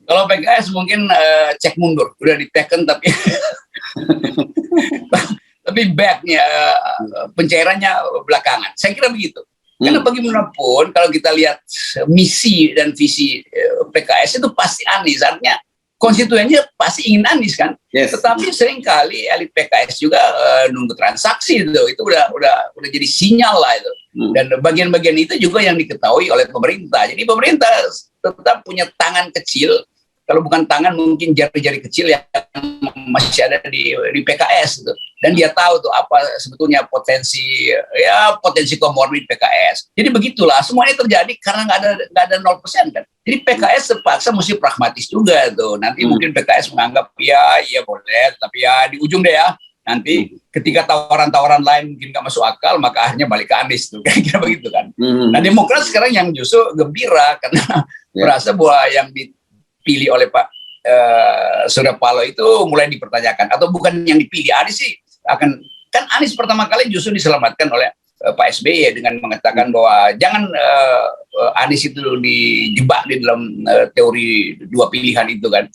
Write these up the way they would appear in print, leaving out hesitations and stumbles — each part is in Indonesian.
Kalau PKS mungkin cek mundur, udah diteken tapi tapi backnya pencairannya belakangan. Saya kira begitu. Karena bagaimanapun kalau kita lihat misi dan visi PKS itu pasti Anies, artinya konstituennya pasti ingin Anies kan. Yes. Tetapi seringkali elit PKS juga nunggu transaksi itu udah jadi sinyal lah itu. Dan bagian-bagian itu juga yang diketahui oleh pemerintah. Jadi pemerintah tetap punya tangan kecil. Kalau bukan tangan mungkin jari-jari kecil yang masih ada di PKS gitu. Dan dia tahu tuh apa sebetulnya potensi komorbid PKS. Jadi begitulah semuanya terjadi karena nggak ada 0% kan. Jadi PKS terpaksa mesti pragmatis juga tuh. Nanti mungkin PKS menganggap ya boleh, tapi ya di ujung deh ya. Nanti ketika tawaran-tawaran lain mungkin nggak masuk akal, maka akhirnya balik ke Anies tuh, kira-kira begitu kan. Nah Demokrat sekarang yang justru gembira karena merasa bahwa yang dipilih oleh Pak Surya Paloh itu mulai dipertanyakan, atau bukan yang dipilih Anies sih kan Anies pertama kali justru diselamatkan oleh Pak SBY dengan mengatakan bahwa jangan Anies itu dijebak di dalam teori dua pilihan itu kan.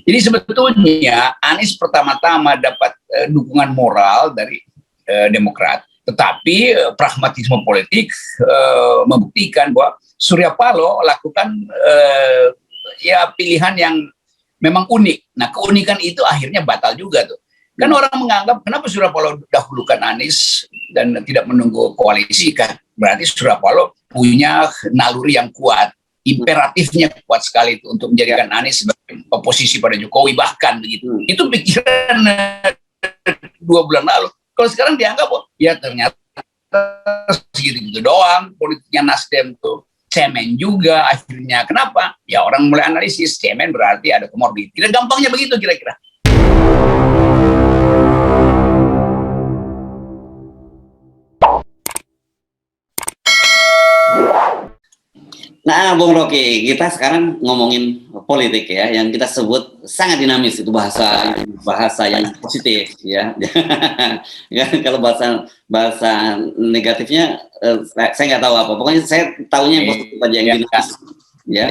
Jadi sebetulnya Anies pertama-tama dapat dukungan moral dari Demokrat, tetapi pragmatisme politik membuktikan bahwa Surya Paloh lakukan pilihan yang memang unik. Nah keunikan itu akhirnya batal juga tuh. Kan orang menganggap kenapa Surya Paloh dahulukan Anies dan tidak menunggu koalisi kan? Berarti Surya Paloh punya naluri yang kuat, imperatifnya kuat sekali itu untuk menjadikan Anies sebagai oposisi pada Jokowi bahkan begitu. Itu pikiran 2 bulan lalu. Kalau sekarang dianggap ya ternyata segitu doang politiknya Nasdem tuh. Cemen juga akhirnya. Kenapa? Ya orang mulai analisis cemen berarti ada komorbid. Kira gampangnya begitu kira-kira. Nah, Bung Rocky, kita sekarang ngomongin politik ya, yang kita sebut sangat dinamis, itu bahasa yang positif ya. Kalau bahasa negatifnya saya nggak tahu apa. Pokoknya saya tahunya yang positif aja, yang dinamis ya.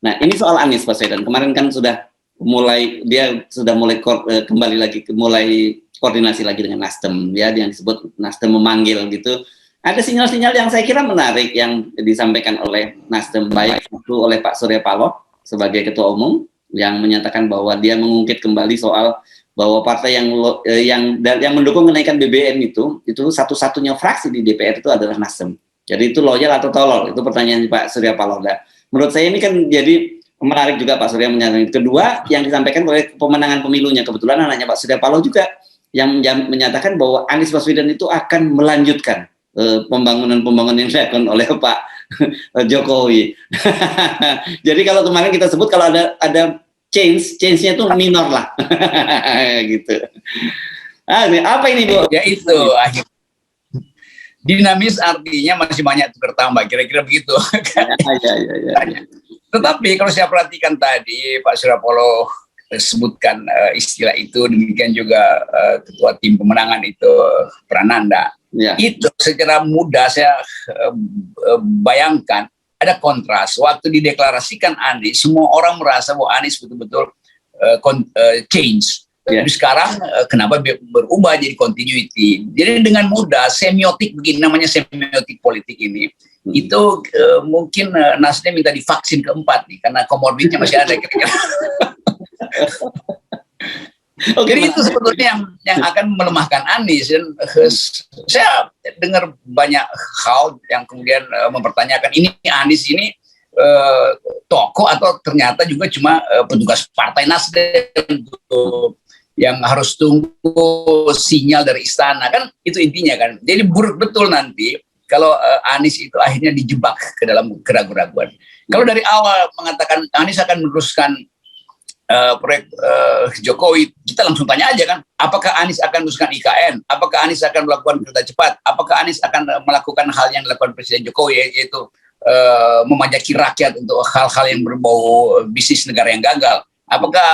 Nah, ini soal Anies Baswedan. Kemarin kan dia sudah mulai kembali lagi mulai koordinasi lagi dengan Nasdem ya, yang disebut Nasdem memanggil gitu. Ada sinyal-sinyal yang saya kira menarik yang disampaikan oleh Nasdem, baik itu oleh Pak Surya Paloh sebagai Ketua Umum yang menyatakan bahwa dia mengungkit kembali soal bahwa partai yang mendukung kenaikan BBM itu satu-satunya fraksi di DPR itu adalah Nasdem. Jadi itu loyal atau tolol? Itu pertanyaan Pak Surya Paloh. Nah, menurut saya ini kan jadi menarik juga Pak Surya menyatakan. Kedua, yang disampaikan oleh pemenangan pemilunya, kebetulan anaknya Pak Surya Paloh juga yang menyatakan bahwa Anies Baswedan itu akan melanjutkan pembangunan yang dilakukan oleh Pak Jokowi. Jadi kalau kemarin kita sebut kalau ada change-nya itu minor lah, gitu. Apa ini Bu? Ya itu akhirnya dinamis artinya masih banyak bertambah, kira-kira begitu. Ya. Tetapi kalau saya perhatikan tadi Pak Surya Paloh sebutkan istilah itu, demikian juga ketua tim pemenangan itu Prananda. Ya. Itu secara mudah saya bayangkan ada kontras. Waktu dideklarasikan Anies, semua orang merasa bahwa Anies betul-betul change. Yeah. Tapi sekarang kenapa berubah jadi continuity? Jadi dengan mudah semiotik begini, namanya semiotik politik ini, itu mungkin Nasdem minta divaksin keempat nih, karena komorbidnya masih ada kira-kira. Jadi itu sebetulnya yang akan melemahkan Anies. Dan saya dengar banyak hal yang kemudian mempertanyakan ini Anies ini tokoh atau ternyata juga cuma petugas partai Nasdem yang harus tunggu sinyal dari istana, kan itu intinya kan. Jadi buruk betul nanti kalau Anies itu akhirnya dijebak ke dalam keraguan-keraguan. Kalau dari awal mengatakan Anies akan meneruskan proyek Jokowi, kita langsung tanya aja kan, apakah Anies akan meneruskan IKN, apakah Anies akan melakukan kereta cepat, apakah Anies akan melakukan hal yang dilakukan Presiden Jokowi, yaitu memajaki rakyat untuk hal-hal yang berbau bisnis negara yang gagal, apakah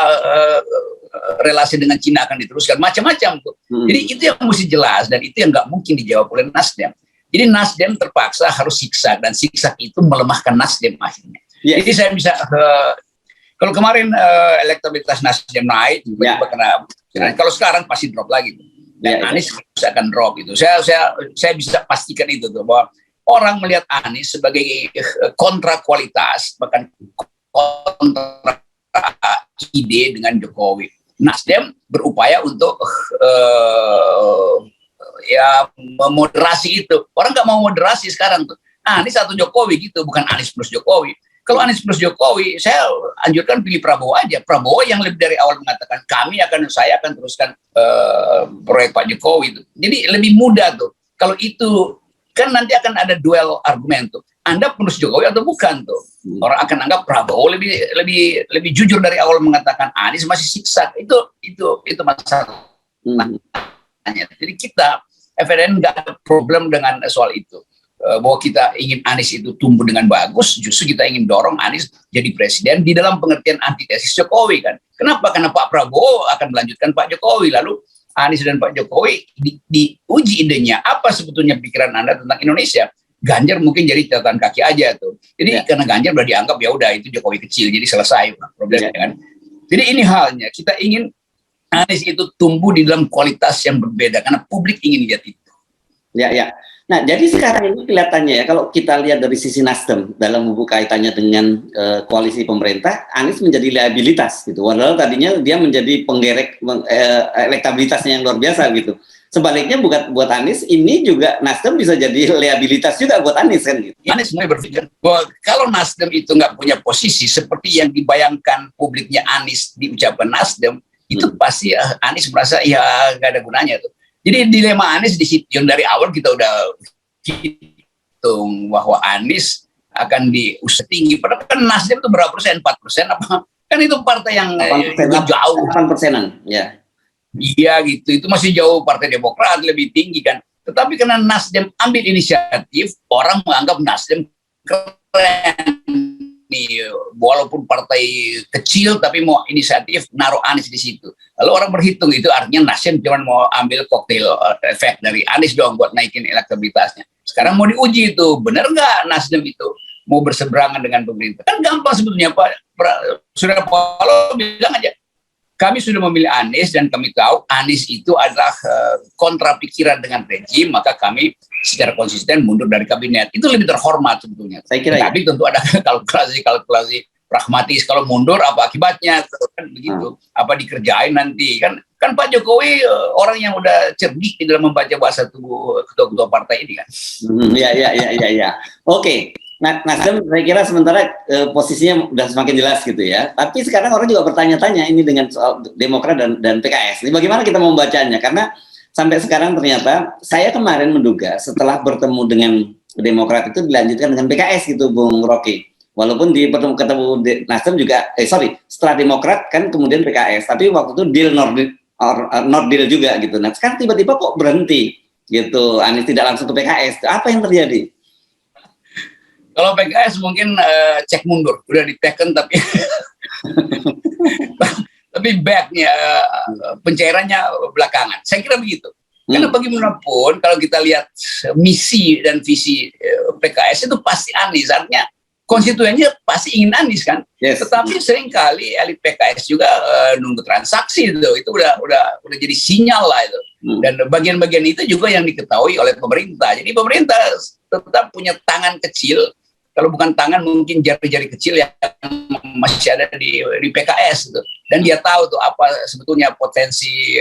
relasi dengan Cina akan diteruskan, macam-macam tuh. Jadi itu yang mesti jelas, dan itu yang nggak mungkin dijawab oleh Nasdem. Jadi Nasdem terpaksa harus siksa, dan siksa itu melemahkan Nasdem akhirnya. Jadi saya bisa Kalau kemarin elektabilitas Nasdem naik, tiba-tiba kena. Kalau sekarang pasti drop lagi. Dan Anies akan drop itu. Saya bisa pastikan itu tuh, bahwa orang melihat Anies sebagai kontra kualitas, bahkan kontra ide dengan Jokowi. Nasdem berupaya untuk ya memoderasi itu. Orang nggak mau moderasi sekarang tuh. Anies atau Jokowi gitu, bukan Anies plus Jokowi. Kalau Anies plus Jokowi, saya anjurkan pilih Prabowo aja. Prabowo yang lebih dari awal mengatakan saya akan teruskan proyek Pak Jokowi itu. Jadi lebih mudah tuh. Kalau itu kan nanti akan ada duel argumen tuh. Anda penerus Jokowi atau bukan tuh? Orang akan anggap Prabowo lebih jujur dari awal mengatakan Anies masih siksa. Itu masalah. Jadi kita FNN nggak ada problem dengan soal itu. Bahwa kita ingin Anies itu tumbuh dengan bagus, justru kita ingin dorong Anies jadi presiden di dalam pengertian antitesis Jokowi kan. Kenapa? Karena Pak Prabowo akan melanjutkan Pak Jokowi, lalu Anies dan Pak Jokowi diuji idenya. Apa sebetulnya pikiran Anda tentang Indonesia? Ganjar mungkin jadi catatan kaki aja tuh. Jadi karena Ganjar udah dianggap ya udah itu Jokowi kecil, jadi selesai problemnya kan. Jadi ini halnya, kita ingin Anies itu tumbuh di dalam kualitas yang berbeda karena publik ingin lihat itu. Ya. Nah, jadi sekarang ini kelihatannya ya, kalau kita lihat dari sisi Nasdem dalam hubung kaitannya dengan koalisi pemerintah, Anies menjadi liabilitas gitu. Padahal tadinya dia menjadi penggerek elektabilitasnya yang luar biasa gitu. Sebaliknya buat Anies ini juga Nasdem bisa jadi liabilitas juga buat Anies kan gitu. Anies mulai berpikir bahwa kalau Nasdem itu nggak punya posisi seperti yang dibayangkan publiknya Anies di ucapan Nasdem, itu pasti Anies merasa ya nggak ada gunanya tuh. Jadi dilema Anies di situ yang dari awal kita udah hitung bahwa Anies akan diusut tinggi. Padahal kan Nasdem itu berapa persen? 4% apa? Kan itu partai yang jauh. 8%-an, ya. Iya gitu. Itu masih jauh Partai Demokrat lebih tinggi kan. Tetapi karena Nasdem ambil inisiatif, orang menganggap Nasdem keren. Nih, walaupun partai kecil tapi mau inisiatif naruh Anies di situ. Lalu orang berhitung itu artinya Nasdem cuma mau ambil koktail efek dari Anies doang buat naikin elektabilitasnya. Sekarang mau diuji itu, benar nggak Nasdem itu mau berseberangan dengan pemerintah? Kan gampang sebetulnya Pak Surya Paloh bilang aja, kami sudah memilih Anies dan kami tahu Anies itu adalah kontra pikiran dengan rejim, maka kami secara konsisten mundur dari kabinet. Itu lebih terhormat sebetulnya. Saya kira tapi tentu ada kalkulasi pragmatis. Kalau mundur apa akibatnya? Kan begitu. Apa dikerjain nanti? Kan Pak Jokowi orang yang udah cerdik di dalam membaca bahasa tubuh ketua-ketua partai ini kan. Ya. Oke. Nah, Nasdem saya kira sementara posisinya udah semakin jelas gitu ya. Tapi sekarang orang juga bertanya-tanya ini dengan soal Demokrat dan PKS. Ini bagaimana kita membacanya? Karena sampai sekarang ternyata saya kemarin menduga setelah bertemu dengan Demokrat itu dilanjutkan dengan PKS gitu, Bung Rocky. Walaupun ketemu Nasdem juga, setelah Demokrat kan kemudian PKS. Tapi waktu itu deal not deal juga gitu. Nah sekarang tiba-tiba kok berhenti gitu. Anies tidak langsung ke PKS. Apa yang terjadi? Kalau PKS mungkin cek mundur, udah diteken tapi backnya pencairannya belakangan. Saya kira begitu. Karena bagaimanapun kalau kita lihat misi dan visi PKS itu pasti Anies, artinya konstituennya pasti ingin Anies kan. Yes. Tetapi seringkali elit PKS juga nunggu transaksi itu udah jadi sinyal lah itu. Dan bagian-bagian itu juga yang diketahui oleh pemerintah. Jadi pemerintah tetap punya tangan kecil. Kalau bukan tangan mungkin jari-jari kecil yang masih ada di PKS gitu. Dan dia tahu tuh apa sebetulnya potensi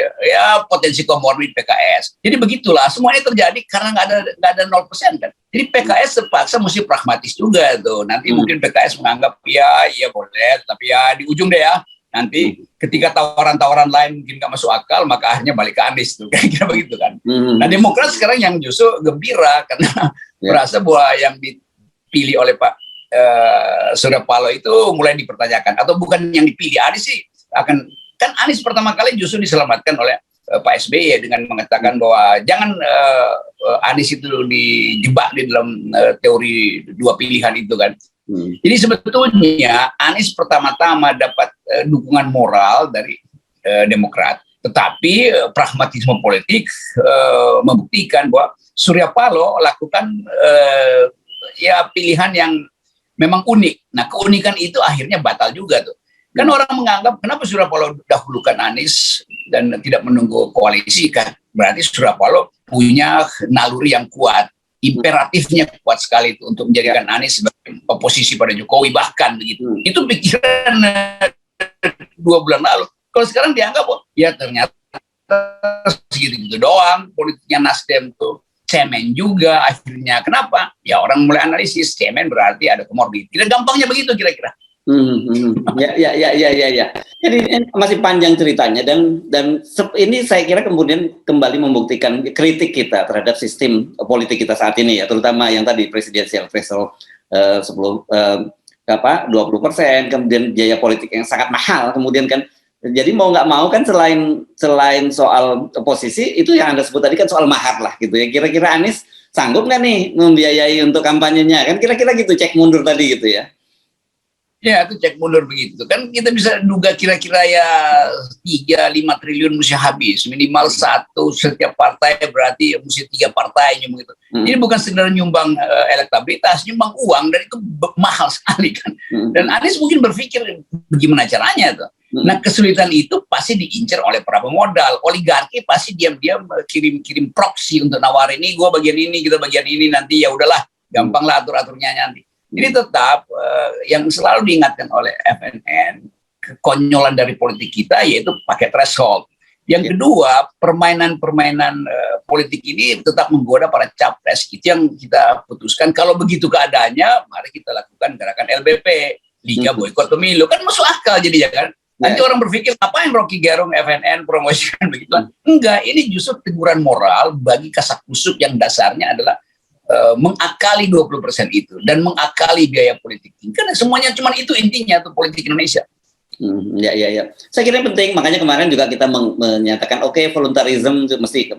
komorbid PKS. Jadi begitulah semuanya terjadi karena nggak ada 0% kan. Jadi PKS terpaksa mesti pragmatis juga tuh. Nanti mungkin PKS menganggap ya boleh, tapi ya di ujung deh ya. Nanti ketika tawaran-tawaran lain mungkin nggak masuk akal, maka akhirnya balik ke Anies tuh, kira-kira begitu kan. Nah Demokrat sekarang yang justru gembira karena merasa bahwa yang dipilih oleh Pak Surya Paloh itu mulai dipertanyakan, atau bukan yang dipilih Anies sih kan Anies pertama kali justru diselamatkan oleh Pak SBY dengan mengatakan bahwa jangan Anies itu dijebak di dalam teori dua pilihan itu kan. Jadi sebetulnya Anies pertama-tama dapat dukungan moral dari Demokrat, tetapi pragmatisme politik membuktikan bahwa Surya Paloh lakukan pilihan yang memang unik. Nah keunikan itu akhirnya batal juga tuh. Kan orang menganggap kenapa Surya Paloh dahulukan Anies dan tidak menunggu koalisi, kan berarti Surya Paloh punya naluri yang kuat, imperatifnya kuat sekali itu untuk menjadikan Anies sebagai oposisi pada Jokowi, bahkan begitu. Itu pikiran 2 bulan lalu. Kalau sekarang dianggap ya ternyata segitu-gitu doang politiknya Nasdem tuh. Cemen juga akhirnya. Kenapa? Ya orang mulai analisis cemen berarti ada komorbid. Kira gampangnya begitu kira-kira. Ya. Jadi ini masih panjang ceritanya dan ini saya kira kemudian kembali membuktikan kritik kita terhadap sistem politik kita saat ini ya, terutama yang tadi presidensial threshold 20%, kemudian biaya politik yang sangat mahal, kemudian kan jadi mau nggak mau kan selain soal posisi itu yang Anda sebut tadi kan soal mahar lah gitu ya. Kira-kira Anies sanggup nggak nih membiayai untuk kampanyenya, kan kira-kira gitu, cek mundur tadi gitu ya. Ya, itu cek mundur begitu. Kan kita bisa duga kira-kira ya 3-5 triliun mesti habis. Minimal satu setiap partai, berarti mesti 3 partai nyumbang itu. Jadi bukan sekedar nyumbang elektabilitas, nyumbang uang, dan itu mahal sekali kan. Dan Anies mungkin berpikir bagaimana caranya tuh. Nah, kesulitan itu pasti diincar oleh para pemodal. Oligarki pasti diam-diam kirim proksi untuk nawarin, ini gue bagian ini, kita bagian ini, nanti ya udahlah, gampang lah atur-aturnya nanti. Jadi tetap yang selalu diingatkan oleh FNN, kekonyolan dari politik kita yaitu pakai threshold. Yang kedua, permainan-permainan politik ini tetap menggoda para capres. Itu yang kita putuskan. Kalau begitu keadaannya, mari kita lakukan gerakan LBP, Liga Boykot Pemilu. Kan masuk akal jadi ya kan. Nanti orang berpikir, ngapain Rocky Gerung FNN promosikan begitu? Enggak, ini justru teguran moral bagi kasakusuk yang dasarnya adalah mengakali 20% itu dan mengakali biaya politik. Karena semuanya cuma itu intinya tuh politik Indonesia. Ya. Saya kira penting, makanya kemarin juga kita menyatakan oke, voluntarism mesti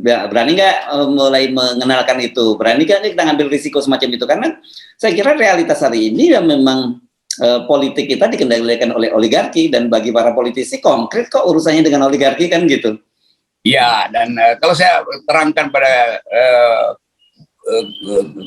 berani nggak mulai mengenalkan itu, berani nggak kita ngambil risiko semacam itu, karena saya kira realitas hari ini ya memang politik kita dikendalikan oleh oligarki, dan bagi para politisi konkret kok urusannya dengan oligarki kan gitu. Ya, dan kalau saya terangkan pada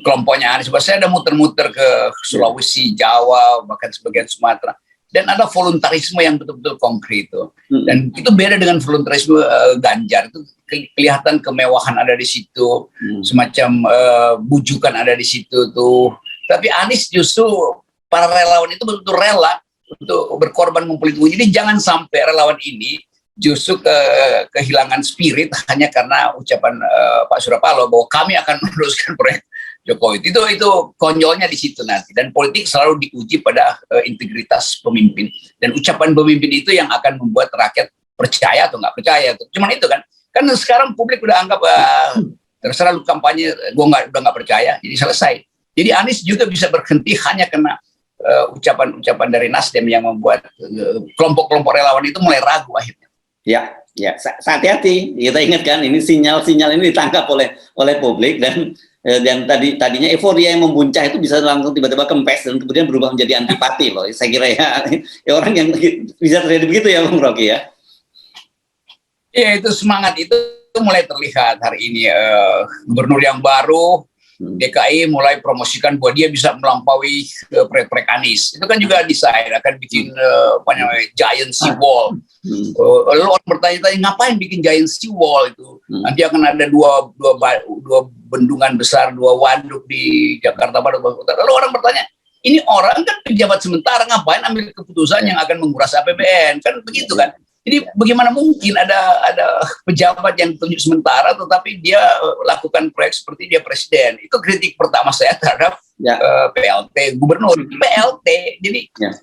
kelompoknya Anies, saya ada muter-muter ke Sulawesi, Jawa, bahkan sebagian Sumatera, dan ada voluntarisme yang betul-betul konkret itu. Dan itu beda dengan voluntarisme Ganjar, itu kelihatan kemewahan ada di situ, semacam bujukan ada di situ tuh. Tapi Anies justru para relawan itu betul-betul rela untuk berkorban ngumpulin duit. Jadi jangan sampai relawan ini justru kehilangan spirit hanya karena ucapan Pak Surya Paloh bahwa kami akan meneruskan proyek Jokowi. Itu konyolnya di situ nanti. Dan politik selalu diuji pada integritas pemimpin. Dan ucapan pemimpin itu yang akan membuat rakyat percaya atau nggak percaya. Cuman itu kan. Kan sekarang publik udah anggap terserah lu kampanye, gue udah nggak percaya. Jadi selesai. Jadi Anies juga bisa berhenti hanya karena ucapan-ucapan dari Nasdem yang membuat kelompok-kelompok relawan itu mulai ragu akhirnya. Ya, hati-hati. Kita ingat kan, ini sinyal-sinyal ini ditangkap oleh publik, dan tadinya euforia yang membuncah itu bisa langsung tiba-tiba kempes dan kemudian berubah menjadi antipati loh. Saya kira ya orang yang bisa terjadi begitu ya, Bung Rocky ya. Ya, itu semangat itu mulai terlihat hari ini. Gubernur yang baru DKI mulai promosikan bahwa dia bisa melampaui proyek Anies. Itu kan juga desain akan bikin giant sea wall. Lalu orang bertanya-tanya, ngapain bikin giant sea wall itu? Nanti akan ada dua bendungan besar, 2 waduk di Jakarta Barat. Lalu orang bertanya, ini orang kan pejabat sementara, ngapain ambil keputusan yang akan menguras APBN? Kan begitu kan? Jadi bagaimana mungkin ada pejabat yang ditunjuk sementara tetapi dia lakukan proyek seperti dia presiden? Itu kritik pertama saya terhadap PLT gubernur. PLT.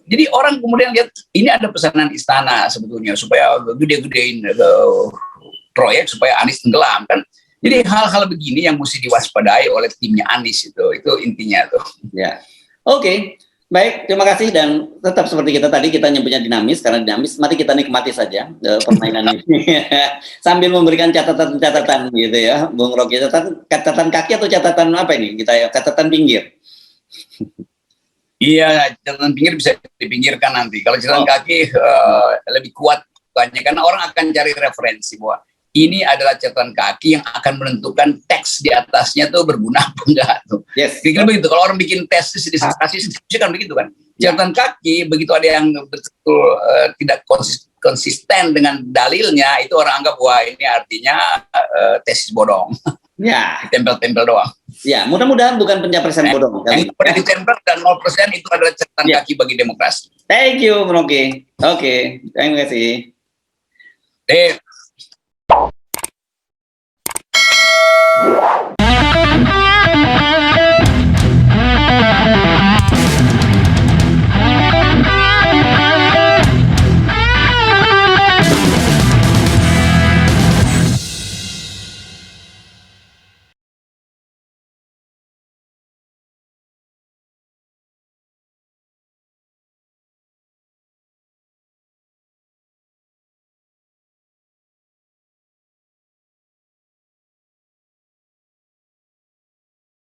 Jadi orang kemudian lihat ini ada pesanan istana sebetulnya supaya gede-gedein proyek supaya Anies tenggelam kan. Jadi hal-hal begini yang mesti diwaspadai oleh timnya Anies itu intinya tuh. Ya. Oke. Baik, terima kasih, dan tetap seperti kita tadi, kita nyebutnya dinamis, karena dinamis, mari kita nikmati saja permainan ini sambil memberikan catatan-catatan gitu ya, Bung Rocky. Catatan kaki atau catatan apa ini kita ya? Catatan pinggir. Iya, catatan pinggir bisa dipinggirkan nanti. Kalau catatan kaki lebih kuat banyak, karena orang akan cari referensi bahwa ini adalah catatan kaki yang akan menentukan teks di atasnya tuh berguna apa enggak tuh. Yes. Kira-kira begitu. Kalau orang bikin tes disertasi kan begitu kan. Catatan kaki begitu ada yang betul tidak konsisten dengan dalilnya, itu orang anggap wah ini artinya tesis bodong. Ya. Tempel-tempel doang. Ya, mudah-mudahan bukan pencapresan bodong. Yang pada ditempel dan 0% itu adalah catatan kaki bagi demokrasi. Thank you, Rocky. Oke, terima kasih. Eh.